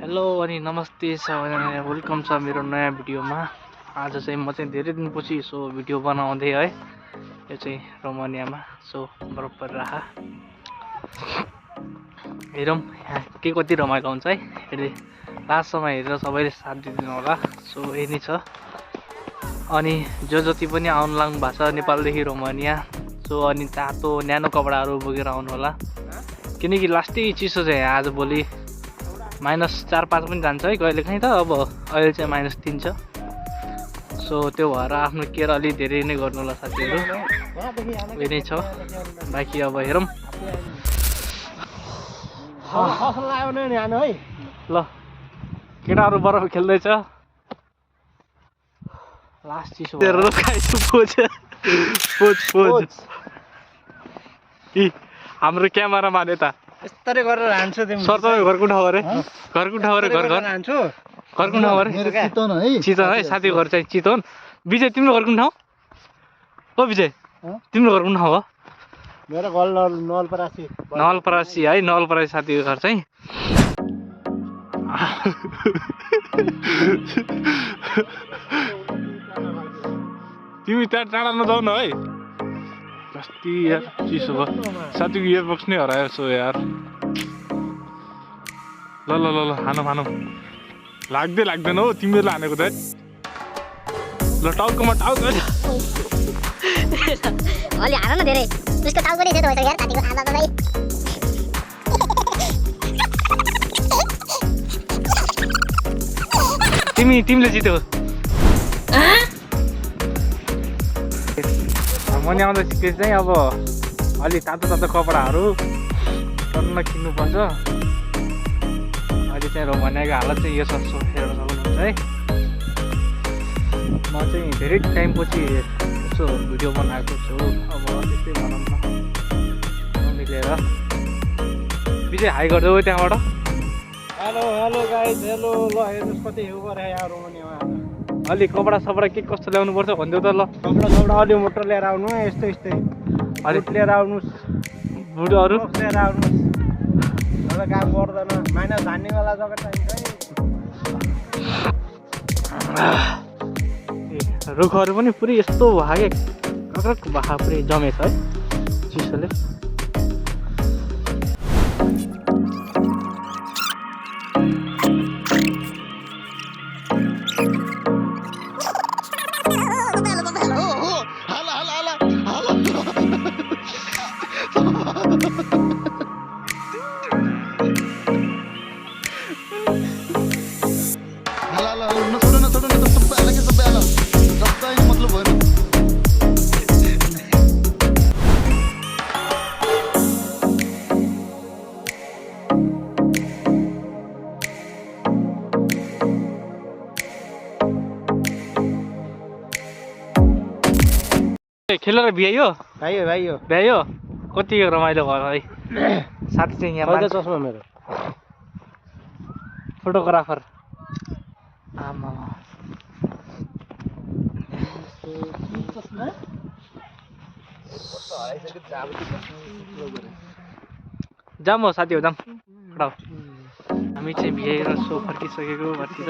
Hello अनि नमस्ते सबैजना, वेलकम छ मेरो नयाँ भिडियोमा। आज चाहिँ म चाहिँ धेरै दिनपछि यसो भिडियो बनाउँदै है। यो चाहिँ रोमानियामा सो बराबर राहा हेरौँ यहाँ के कति रमाइलो हुन्छ है। हेर्दै लास्टसम्म हेरेर सबैले साथ दिदिनु होला। सो यही नै छ। अनि जति पनि आउनु लाग्नु भएको छ नेपालदेखि रोमानिया, सो अनि तातो न्यानो कपडाहरू बोकेर आउनु होला, किनकि लास्टै चिसो छ यहाँ। आज भोलि -4-5 पनि जान्छ है कहिलेकाहीँ त। अब अहिले चाहिँ -3 छ। सो त्यो भएर आफ्नो केयर अलि धेरै नै गर्नु होला साथीहरू। यही नै छ, बाँकी अब हेरौँ। ल केटाहरू बरफ खेल्दैछ। लास्ट चिसो हाम्रो क्यामेरामा यता यस्तै गरेर हान्छु तिमी। सर तपाईँ घरको ठाउँ अरे? घरको ठाउँ अरे? घर हान्छु। घरको ठाउँ अरे? चितवन है, साथीको घर चाहिँ चितवन। विजय तिम्रो घरको ठाउँ? ओ विजय तिम्रो घरको ठाउँ हो? मेरो घर नवलपरासी। नवलपरासी है, नवलपरासी साथीको घर चाहिँ। तिमी त्यहाँ टाढा नजाऊ न है। कति यार चिसो भयो। साथीको इयरबक्स नै हरायो सो यार। ल ल ल ल हानौँ। लाग्दैन हो तिमीहरूले हानेको त। ल टाउकोमा टाउको अलि हान न धेरै। उसको टाउको नै सेतो भइसक्यो यार साथीको आधा त भाइ। तिमीले जित्यौ। मनी आउँदा सिक्दै चाहिँ अब अलि तातो कपडाहरू टन्न किन्नुपर्छ। अहिले चाहिँ रोमानियाको हालत चाहिँ यो छ, हेर्न सक्नुहुन्छ है। म चाहिँ धेरै टाइमपछि यसो भिडियो बनाएको छु। अब त्यस्तै भनौँ न मिलेर। विजय हाई गरिदेऊ त्यहाँबाट। Hello guys, hello. ल हेर्नुहोस् कति हिउँ पऱ्यो यहाँ रोमानियामा। अलि कपडा के कस्तो ल्याउनु पर्छ भनिदेऊ त। ल कपडा अलि मोटो लिएर आउनु है। यस्तै बुट लिएर आउनुहोस्, बुटहरू लिएर आउनुहोस्। नभए काम गर्दैन। माइनस हान्नेवाला जग्गा चाहिन्छ है। रुखहरू पनि पुरै यस्तो भागे कक्रक भाखा पुरै जमेछ है चिसोले। खेलेर भ्यायो भ्यायो। कति रमाइलो भयो है। साथी चाहिँ यहाँ चस्मा मेरो फोटोग्राफर। आमा जाम हो साथी हो, जाम। हामी चाहिँ भ्याएर सो फर्किसकेको घरतिर।